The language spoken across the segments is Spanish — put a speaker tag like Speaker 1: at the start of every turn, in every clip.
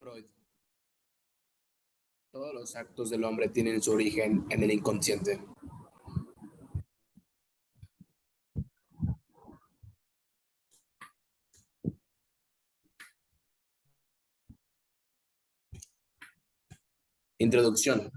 Speaker 1: Freud. Todos los actos del hombre tienen su origen en el inconsciente. Introducción.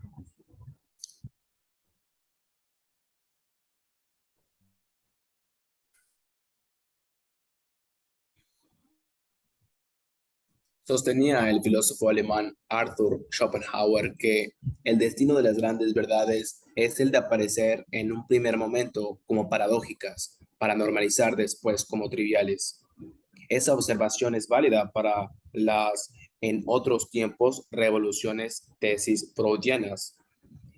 Speaker 1: Sostenía el filósofo alemán Arthur Schopenhauer que el destino de las grandes verdades es el de aparecer en un primer momento como paradójicas, para normalizar después como triviales. Esa observación es válida para las, en otros tiempos, revoluciones tesis freudianas.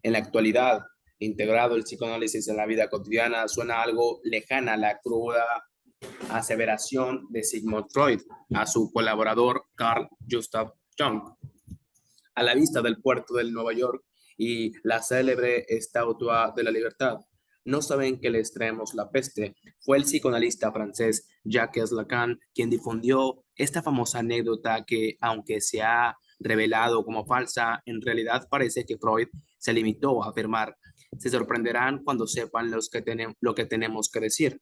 Speaker 1: En la actualidad, integrado el psicoanálisis en la vida cotidiana suena algo lejana a la cruda aseveración de Sigmund Freud a su colaborador Carl Gustav Jung. A la vista del puerto de Nueva York y la célebre Estatua de la Libertad, no saben que les traemos la peste. Fue el psicoanalista francés Jacques Lacan quien difundió esta famosa anécdota que, aunque se ha revelado como falsa, en realidad parece que Freud se limitó a afirmar. Se sorprenderán cuando sepan lo que tenemos que decir.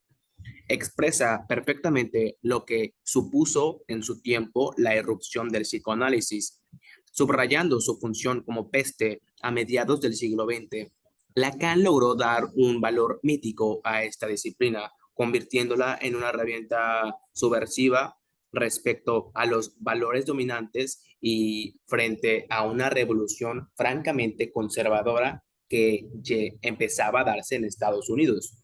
Speaker 1: Expresa perfectamente lo que supuso en su tiempo la irrupción del psicoanálisis, subrayando su función como peste a mediados del siglo XX. Lacan logró dar un valor mítico a esta disciplina, convirtiéndola en una herramienta subversiva respecto a los valores dominantes y frente a una revolución francamente conservadora que empezaba a darse en Estados Unidos.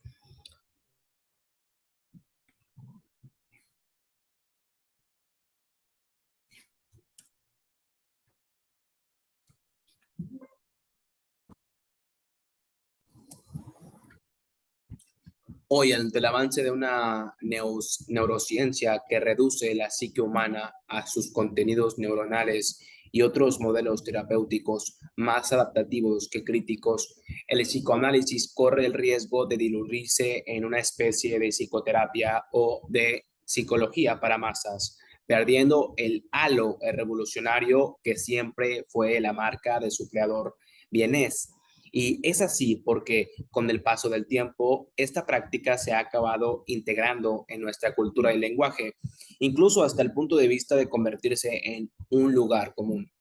Speaker 1: Hoy, ante el avance de una neurociencia que reduce la psique humana a sus contenidos neuronales y otros modelos terapéuticos más adaptativos que críticos, el psicoanálisis corre el riesgo de diluirse en una especie de psicoterapia o de psicología para masas, perdiendo el halo revolucionario que siempre fue la marca de su creador, Vienés. Y es así porque con el paso del tiempo, esta práctica se ha acabado integrando en nuestra cultura y lenguaje, incluso hasta el punto de vista de convertirse en un lugar común.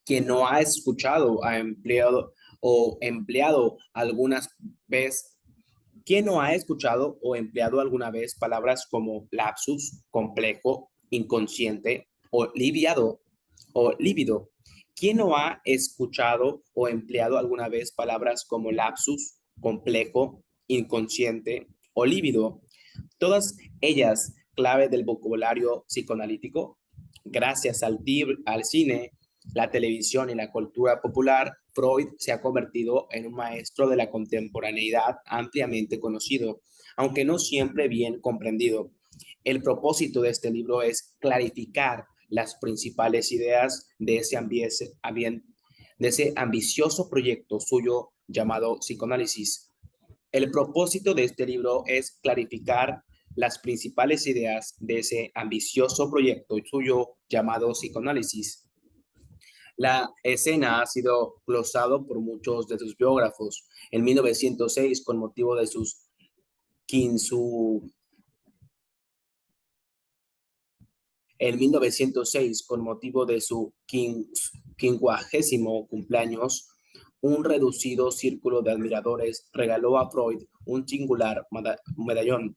Speaker 1: Quien no ha escuchado, ha empleado o empleado algunas veces, quien no ha escuchado o empleado alguna vez palabras como lapsus, complejo, inconsciente o liviado o lívido. ¿Quién no ha escuchado o empleado alguna vez palabras como lapsus, complejo, inconsciente o lívido? Todas ellas clave del vocabulario psicoanalítico. Gracias al cine, la televisión y la cultura popular, Freud se ha convertido en un maestro de la contemporaneidad ampliamente conocido, aunque no siempre bien comprendido. El propósito de este libro es clarificar las principales ideas de ese ambicioso proyecto suyo llamado psicoanálisis. El propósito de este libro es clarificar las principales ideas de ese ambicioso proyecto suyo llamado psicoanálisis. La escena ha sido glosado por muchos de sus biógrafos. En 1906, con motivo de sus 15, en 1906, con motivo de su quincuagésimo cumpleaños, un reducido círculo de admiradores regaló a Freud un singular medallón.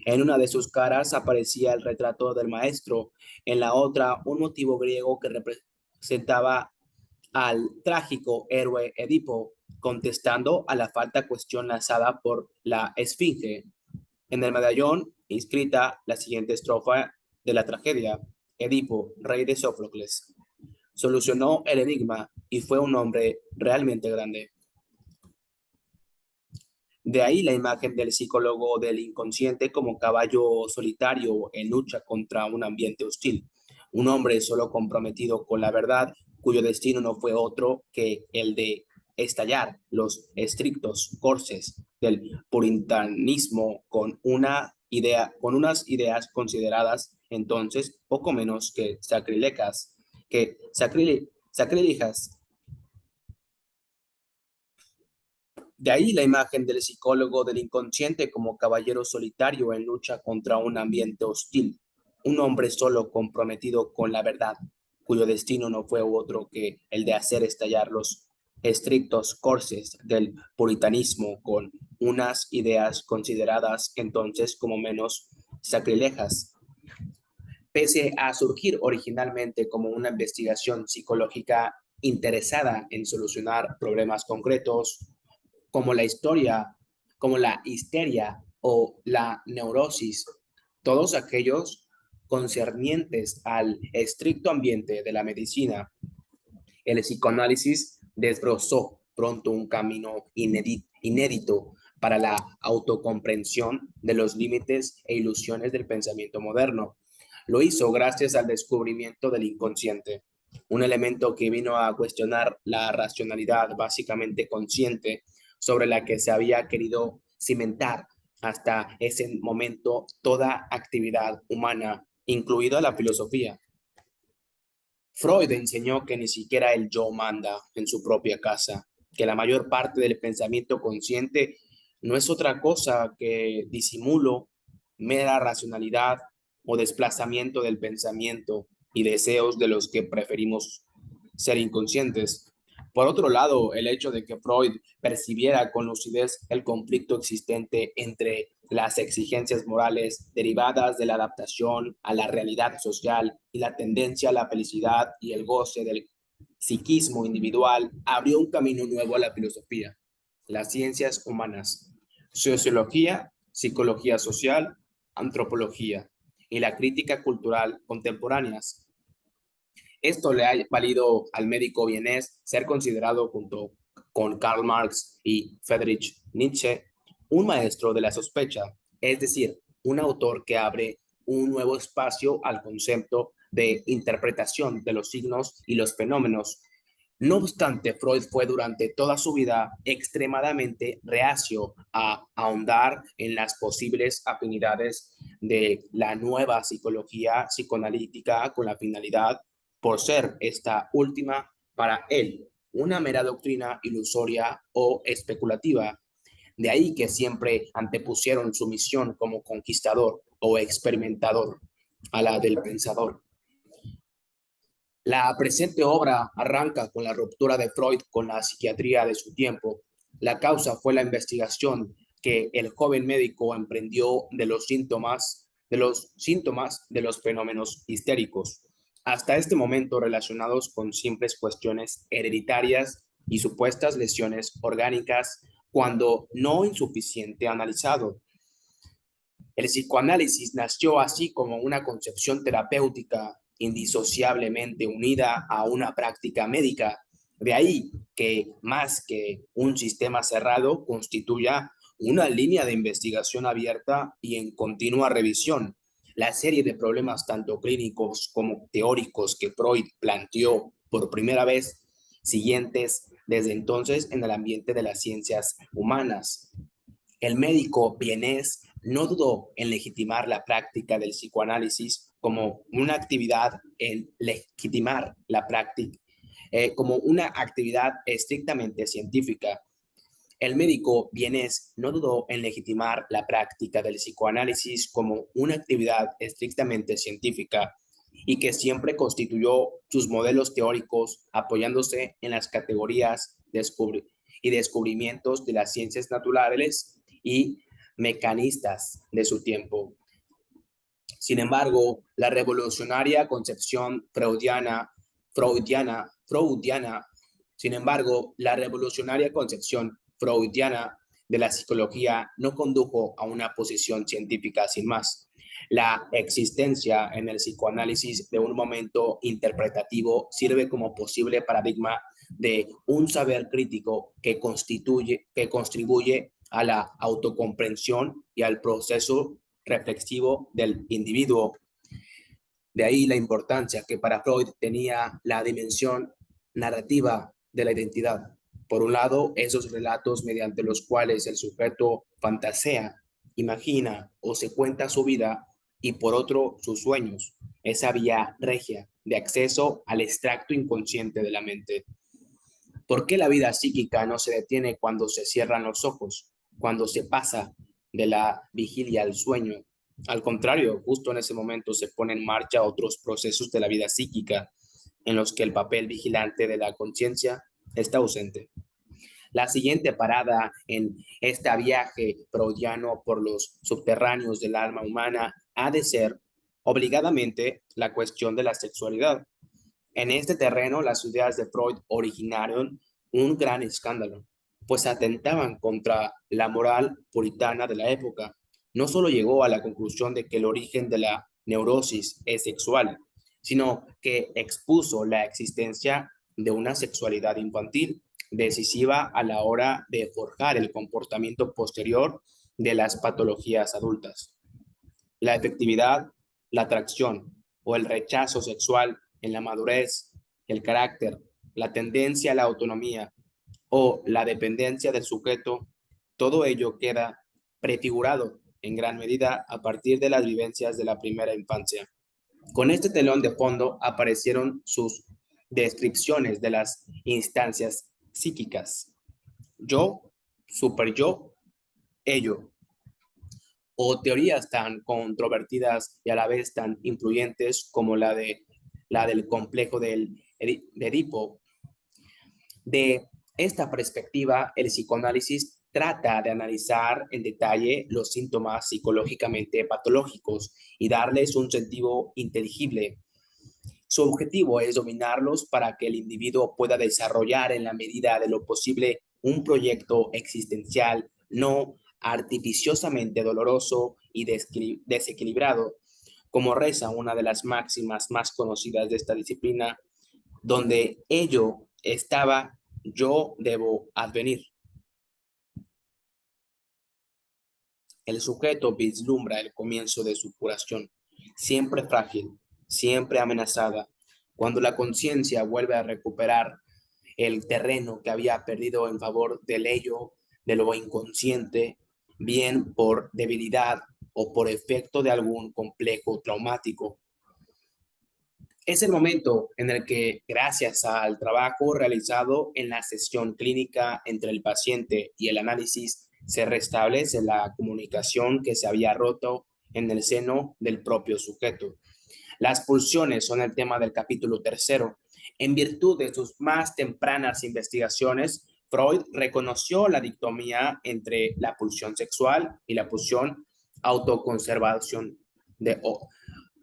Speaker 1: En una de sus caras aparecía el retrato del maestro, en la otra un motivo griego que representaba al trágico héroe Edipo, contestando a la falta cuestión lanzada por la Esfinge. En el medallón inscrita la siguiente estrofa de la tragedia: Edipo, rey de Sófocles, solucionó el enigma y fue un hombre realmente grande. De ahí la imagen del psicólogo del inconsciente como caballo solitario en lucha contra un ambiente hostil. Un hombre solo comprometido con la verdad, cuyo destino no fue otro que el de estallar los estrictos corses del puritanismo con unas ideas consideradas entonces poco menos que sacrílegas. que sacrílegas. De ahí la imagen del psicólogo del inconsciente como caballero solitario en lucha contra un ambiente hostil, un hombre solo comprometido con la verdad, cuyo destino no fue otro que el de hacer estallar los estrictos corses del puritanismo con unas ideas consideradas entonces como menos sacrilejas. Pese a surgir originalmente como una investigación psicológica interesada en solucionar problemas concretos, como la historia, como la histeria o la neurosis, todos aquellos concernientes al estricto ambiente de la medicina, el psicoanálisis desbrozó pronto un camino inédito para la autocomprensión de los límites e ilusiones del pensamiento moderno. Lo hizo gracias al descubrimiento del inconsciente, un elemento que vino a cuestionar la racionalidad básicamente consciente sobre la que se había querido cimentar hasta ese momento toda actividad humana, incluida la filosofía. Freud enseñó que ni siquiera el yo manda en su propia casa, que la mayor parte del pensamiento consciente no es otra cosa que disimulo, mera racionalidad o desplazamiento del pensamiento y deseos de los que preferimos ser inconscientes. Por otro lado, el hecho de que Freud percibiera con lucidez el conflicto existente entre las exigencias morales derivadas de la adaptación a la realidad social y la tendencia a la felicidad y el goce del psiquismo individual abrió un camino nuevo a la filosofía, las ciencias humanas, sociología, psicología social, antropología y la crítica cultural contemporáneas. Esto le ha valido al médico vienés ser considerado junto con Karl Marx y Friedrich Nietzsche un maestro de la sospecha, es decir, un autor que abre un nuevo espacio al concepto de interpretación de los signos y los fenómenos. No obstante, Freud fue durante toda su vida extremadamente reacio a ahondar en las posibles afinidades de la nueva psicología psicoanalítica con la finalidad, por ser esta última para él una mera doctrina ilusoria o especulativa. De ahí que siempre antepusieron su misión como conquistador o experimentador a la del pensador. La presente obra arranca con la ruptura de Freud con la psiquiatría de su tiempo. La causa fue la investigación que el joven médico emprendió de los fenómenos histéricos, hasta este momento relacionados con simples cuestiones hereditarias y supuestas lesiones orgánicas, cuando no insuficiente analizado. El psicoanálisis nació así como una concepción terapéutica indisociablemente unida a una práctica médica. De ahí que más que un sistema cerrado constituya una línea de investigación abierta y en continua revisión. La serie de problemas tanto clínicos como teóricos que Freud planteó por primera vez siguientes desde entonces en el ambiente de las ciencias humanas. El médico vienés no dudó en legitimar la práctica del psicoanálisis como una actividad, en legitimar la práctica como una actividad estrictamente científica. El médico vienés no dudó en legitimar la práctica del psicoanálisis como una actividad estrictamente científica y que siempre constituyó sus modelos teóricos apoyándose en las categorías y descubrimientos de las ciencias naturales y mecanistas de su tiempo. Sin embargo, la revolucionaria concepción freudiana, sin embargo, la revolucionaria concepción freudiana de la psicología no condujo a una posición científica sin más. La existencia en el psicoanálisis de un momento interpretativo sirve como posible paradigma de un saber crítico que contribuye a la autocomprensión y al proceso reflexivo del individuo. De ahí la importancia que para Freud tenía la dimensión narrativa de la identidad. Por un lado, esos relatos mediante los cuales el sujeto fantasea, imagina o se cuenta su vida y por otro sus sueños, esa vía regia de acceso al extracto inconsciente de la mente. ¿Por qué la vida psíquica no se detiene cuando se cierran los ojos, cuando se pasa de la vigilia al sueño? Al contrario, justo en ese momento se ponen en marcha otros procesos de la vida psíquica en los que el papel vigilante de la conciencia está ausente. La siguiente parada en este viaje freudiano por los subterráneos del alma humana ha de ser obligadamente la cuestión de la sexualidad. En este terreno, las ideas de Freud originaron un gran escándalo, pues atentaban contra la moral puritana de la época. No solo llegó a la conclusión de que el origen de la neurosis es sexual, sino que expuso la existencia de una sexualidad infantil decisiva a la hora de forjar el comportamiento posterior de las patologías adultas. La efectividad, la atracción o el rechazo sexual en la madurez, el carácter, la tendencia a la autonomía o la dependencia del sujeto, todo ello queda prefigurado en gran medida a partir de las vivencias de la primera infancia. Con este telón de fondo aparecieron sus descripciones de las instancias psíquicas. Yo, superyo, ello, o teorías tan controvertidas y a la vez tan influyentes como la del complejo de Edipo. De esta perspectiva, el psicoanálisis trata de analizar en detalle los síntomas psicológicamente patológicos y darles un sentido inteligible. Su objetivo es dominarlos para que el individuo pueda desarrollar en la medida de lo posible un proyecto existencial no artificiosamente doloroso y desequilibrado, como reza una de las máximas más conocidas de esta disciplina, donde ello estaba, yo debo advenir. El sujeto vislumbra el comienzo de su curación, siempre frágil, siempre amenazada. Cuando la conciencia vuelve a recuperar el terreno que había perdido en favor del ello, de lo inconsciente, bien por debilidad o por efecto de algún complejo traumático. Es el momento en el que, gracias al trabajo realizado en la sesión clínica entre el paciente y el análisis, se restablece la comunicación que se había roto en el seno del propio sujeto. Las pulsiones son el tema del capítulo tercero. En virtud de sus más tempranas investigaciones, Freud reconoció la dicotomía entre la pulsión sexual y la pulsión autoconservación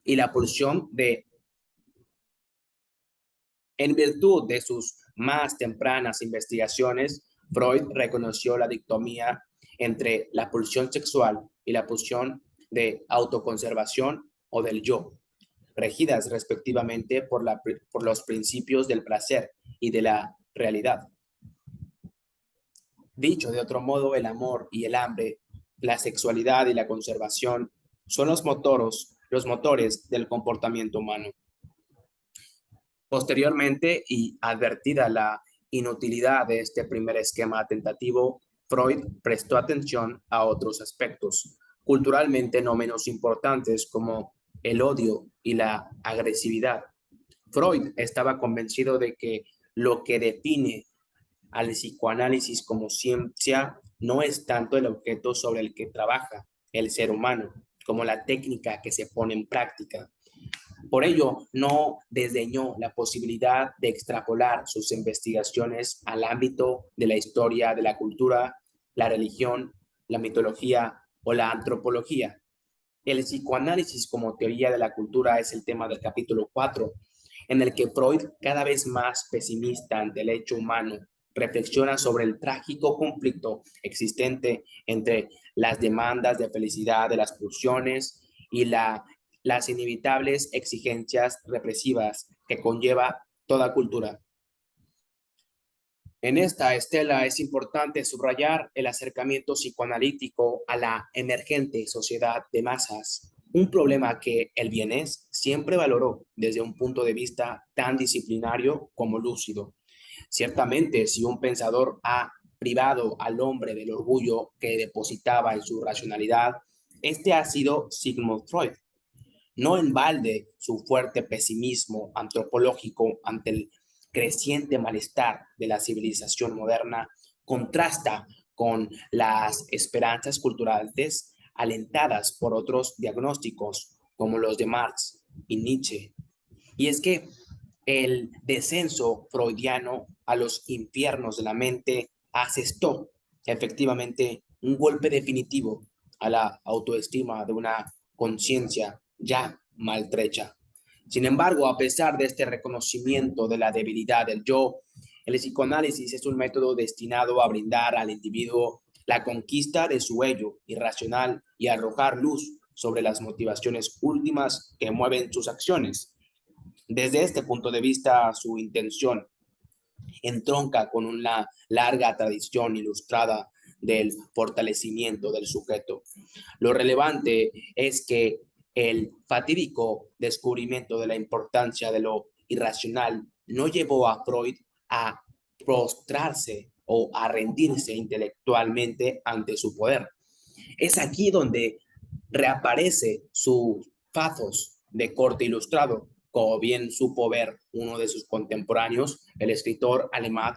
Speaker 1: y la pulsión de En virtud de sus más tempranas investigaciones, Freud reconoció la dicotomía entre la pulsión sexual y la pulsión de autoconservación o del yo, regidas respectivamente por los principios del placer y de la realidad. Dicho de otro modo, el amor y el hambre, la sexualidad y la conservación son los motores del comportamiento humano. Posteriormente, y advertida la inutilidad de este primer esquema tentativo, Freud prestó atención a otros aspectos, culturalmente no menos importantes, como el odio y la agresividad. Freud estaba convencido de que lo que define al psicoanálisis como ciencia no es tanto el objeto sobre el que trabaja el ser humano, como la técnica que se pone en práctica. Por ello, no desdeñó la posibilidad de extrapolar sus investigaciones al ámbito de la historia de la cultura, la religión, la mitología o la antropología. El psicoanálisis como teoría de la cultura es el tema del capítulo 4, en el que Freud, cada vez más pesimista ante el hecho humano, reflexiona sobre el trágico conflicto existente entre las demandas de felicidad de las pulsiones y las inevitables exigencias represivas que conlleva toda cultura. En esta estela es importante subrayar el acercamiento psicoanalítico a la emergente sociedad de masas, un problema que el Vienés siempre valoró desde un punto de vista tan disciplinario como lúcido. Ciertamente, si un pensador ha privado al hombre del orgullo que depositaba en su racionalidad, este ha sido Sigmund Freud. No en balde su fuerte pesimismo antropológico ante el creciente malestar de la civilización moderna contrasta con las esperanzas culturales alentadas por otros diagnósticos como los de Marx y Nietzsche. Y es que el descenso freudiano a los infiernos de la mente asestó efectivamente un golpe definitivo a la autoestima de una conciencia ya maltrecha. Sin embargo, a pesar de este reconocimiento de la debilidad del yo, el psicoanálisis es un método destinado a brindar al individuo la conquista de su ello irracional y arrojar luz sobre las motivaciones últimas que mueven sus acciones. Desde este punto de vista, su intención entronca con una larga tradición ilustrada del fortalecimiento del sujeto. Lo relevante es que el fatídico descubrimiento de la importancia de lo irracional no llevó a Freud a prostrarse o a rendirse intelectualmente ante su poder. Es aquí donde reaparece su pathos de corte ilustrado, como bien supo ver uno de sus contemporáneos, el escritor alemán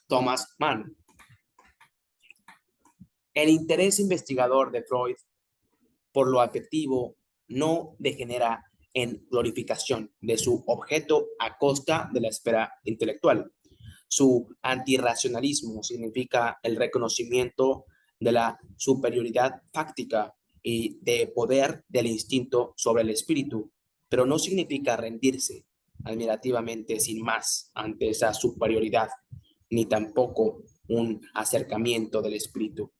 Speaker 1: Thomas Mann. El interés investigador de Freud por lo afectivo no degenera en glorificación de su objeto a costa de la esfera intelectual. Su antirracionalismo significa el reconocimiento de la superioridad fáctica y de poder del instinto sobre el espíritu, pero no significa rendirse admirativamente sin más ante esa superioridad, ni tampoco un acercamiento del espíritu.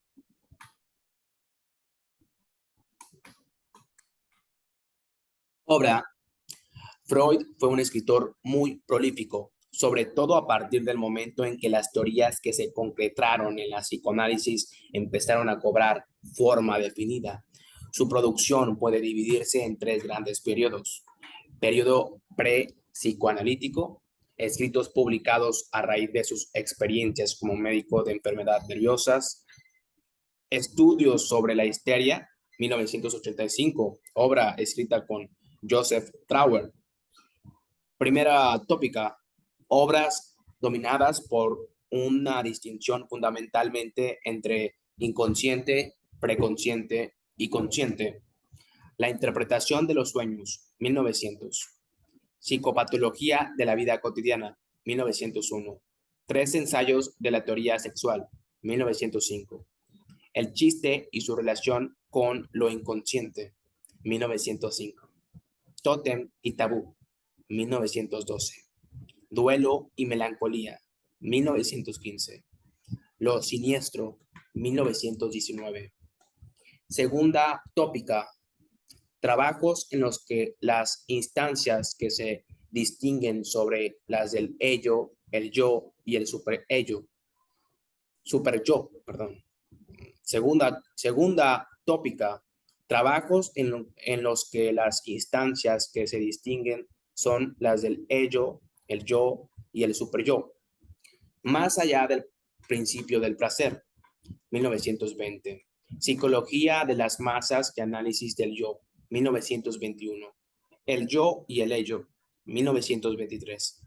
Speaker 1: Obra. Freud fue un escritor muy prolífico, sobre todo a partir del momento en que las teorías que se concretaron en la psicoanálisis empezaron a cobrar forma definida. Su producción puede dividirse en tres grandes periodos. Periodo pre-psicoanalítico, escritos publicados a raíz de sus experiencias como médico de enfermedades nerviosas. Estudios sobre la histeria, 1985, obra escrita con Joseph Trauer. Primera tópica, obras dominadas por una distinción fundamentalmente entre inconsciente, preconsciente y consciente. La interpretación de los sueños, 1900. Psicopatología de la vida cotidiana, 1901. Tres ensayos de la teoría sexual, 1905. El chiste y su relación con lo inconsciente, 1905. Tótem y tabú, 1912. Duelo y melancolía, 1915. Lo siniestro, 1919. Segunda tópica, trabajos en los que las instancias que se distinguen sobre las del ello, el yo y el super yo, perdón. Segunda tópica, trabajos en los que las instancias que se distinguen son las del ello, el yo y el superyo, más allá del principio del placer, 1920. Psicología de las masas y análisis del yo, 1921. El yo y el ello, 1923.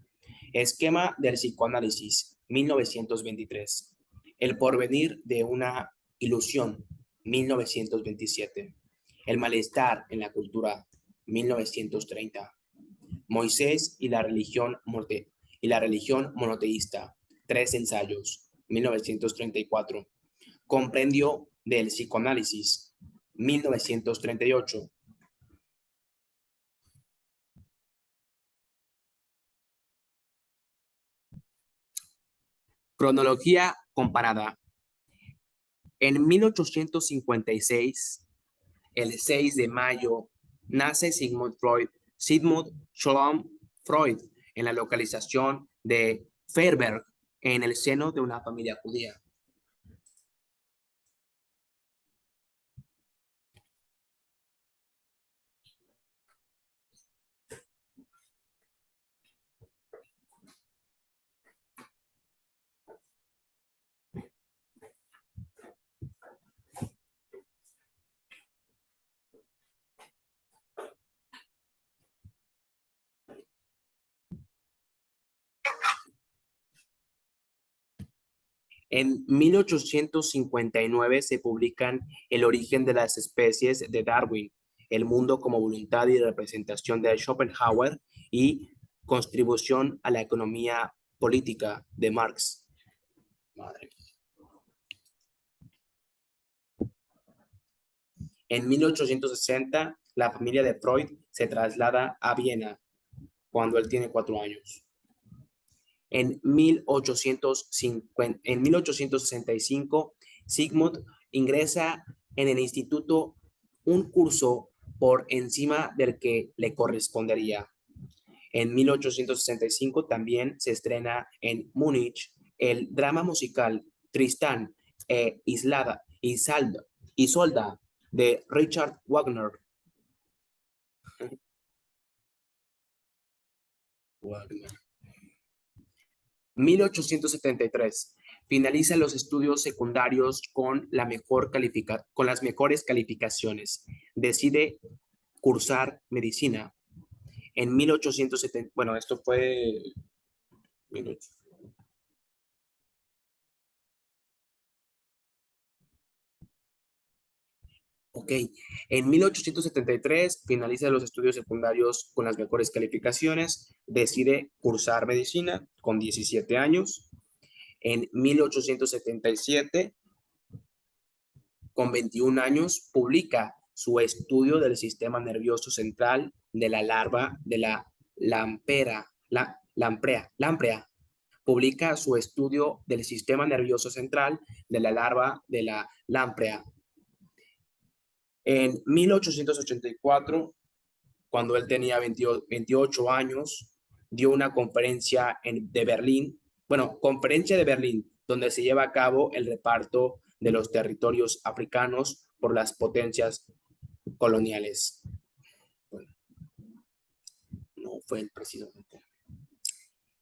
Speaker 1: Esquema del psicoanálisis, 1923. El porvenir de una ilusión, 1927. El malestar en la cultura, 1930. Moisés y la religión monoteísta, tres ensayos, 1934. Comprendió del psicoanálisis, 1938. Cronología comparada. En 1856, el 6 de mayo, nace Sigmund Schlom Freud, en la localización de Freiberg, en el seno de una familia judía. En 1859 se publican El origen de las especies de Darwin, El mundo como voluntad y representación de Schopenhauer y Contribución a la economía política de Marx. Madre. En 1860, la familia de Freud se traslada a Viena cuando él tiene 4 años. En 1865, Sigmund ingresa en el instituto un curso por encima del que le correspondería. En 1865 también se estrena en Múnich el drama musical Tristán e Isolda de Richard Wagner. Wagner. 1873. Finaliza los estudios secundarios con las mejores calificaciones. Decide cursar medicina. En 1870, bueno, esto fue 18. Ok, en 1873 finaliza los estudios secundarios con las mejores calificaciones, decide cursar medicina con 17 años. En 1877, con 21 años, publica su estudio del sistema nervioso central de la larva de la lamprea. Publica su estudio del sistema nervioso central de la larva de la lamprea. En 1884, cuando él tenía 28 años, dio una conferencia de Berlín, conferencia de Berlín, donde se lleva a cabo el reparto de los territorios africanos por las potencias coloniales. Bueno, no fue el precisamente.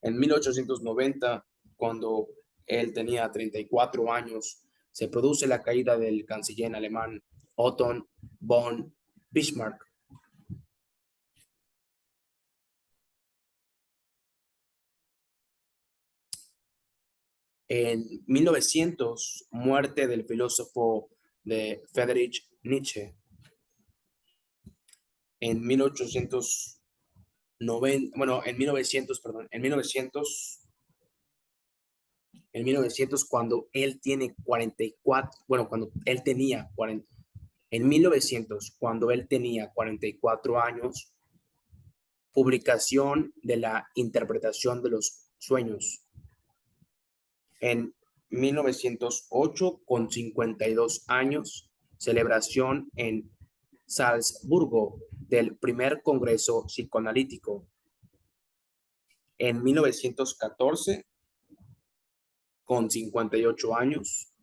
Speaker 1: En 1890, cuando él tenía 34 años, se produce la caída del canciller alemán Otto von Bismarck. En 1900, muerte del filósofo de Friedrich Nietzsche. En 1890, en 1900, perdón, en 1900 cuando él tiene 44, cuando él tenía 40, en 1900, cuando él tenía 44 años, publicación de la interpretación de los sueños. En 1908, con 52 años, celebración en Salzburgo del primer Congreso Psicoanalítico. En 1914, con 58 años,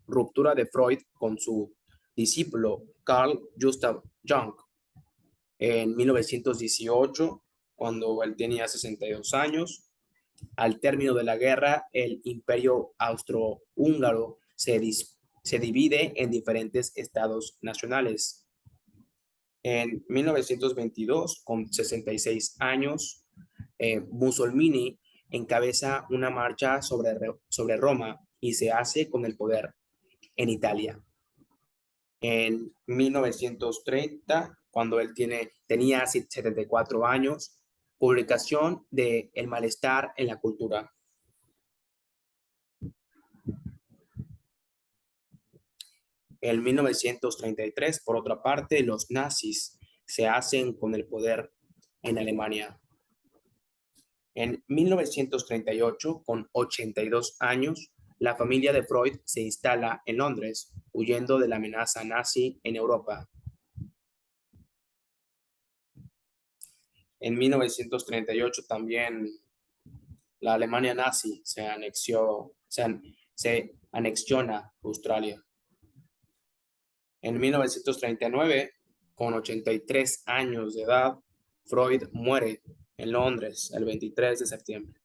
Speaker 1: ruptura de Freud con su discípulo Carl Gustav Jung. En 1918, cuando él tenía 62 años, al término de la guerra, el imperio austrohúngaro se divide en diferentes estados nacionales. En 1922, con 66 años, Mussolini encabeza una marcha sobre Roma y se hace con el poder en Italia. En 1930, cuando él tenía 74 años, publicación de El malestar en la cultura. En 1933, por otra parte, los nazis se hacen con el poder en Alemania. En 1938, con 82 años, la familia de Freud se instala en Londres, huyendo de la amenaza nazi en Europa. En 1938 también la Alemania nazi se anexiona Australia. En 1939, con 83 años de edad, Freud muere en Londres el 23 de septiembre.